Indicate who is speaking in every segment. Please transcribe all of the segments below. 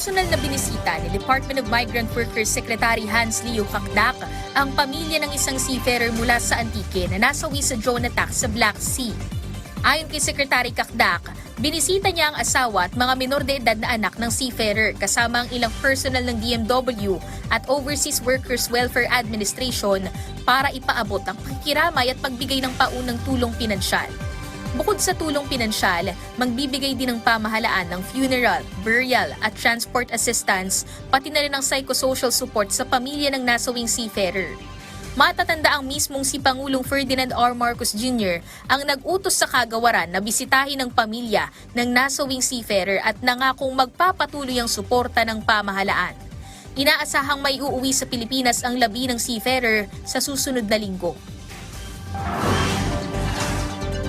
Speaker 1: Personal na binisita ni Department of Migrant Workers Secretary Hans Leo Kakdak ang pamilya ng isang seafarer mula sa Antique na nasawi sa drone attack sa Black Sea. Ayon kay Secretary Kakdak, binisita niya ang asawa at mga minor de edad na anak ng seafarer kasama ang ilang personal ng DMW at Overseas Workers Welfare Administration para ipaabot ang pagkiramay at pagbigay ng paunang tulong pinansyal. Bukod sa tulong pinansyal, magbibigay din ng pamahalaan ng funeral, burial at transport assistance, pati na rin ang psychosocial support sa pamilya ng nasawing seafarer. Matatanda ang mismong si Pangulong Ferdinand R. Marcos Jr. ang nag-utos sa kagawaran na bisitahin ng pamilya ng nasawing seafarer at nangakong magpapatuloy ang suporta ng pamahalaan. Inaasahang may uuwi sa Pilipinas ang labi ng seafarer sa susunod na linggo.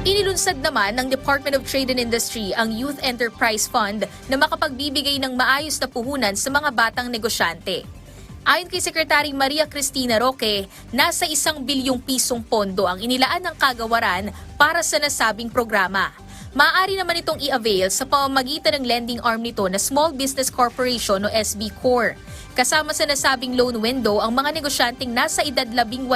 Speaker 1: Inilunsad naman ng Department of Trade and Industry ang Youth Enterprise Fund na makapagbibigay ng maayos na puhunan sa mga batang negosyante. Ayon kay Secretary Maria Cristina Roque, nasa 1 bilyong pisong pondo ang inilaan ng kagawaran para sa nasabing programa. Maaari naman itong i-avail sa pamamagitan ng lending arm nito na Small Business Corporation o SB Corp. Kasama sa nasabing loan window ang mga negosyanteng nasa edad 18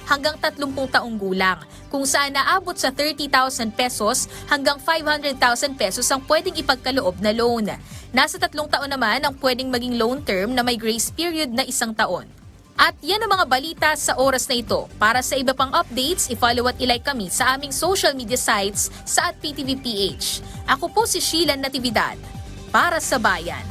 Speaker 1: hanggang 30 taong gulang, kung saan naabot sa 30,000 pesos hanggang 500,000 pesos ang pwedeng ipagkaloob na loan. Nasa 3 taon naman ang pwedeng maging loan term na may grace period na 1 taon. At yan ang mga balita sa oras na ito. Para sa iba pang updates, i-follow at i-like kami sa aming social media sites sa @PTVPH. Ako po si Sheila Natividad, para sa Bayan.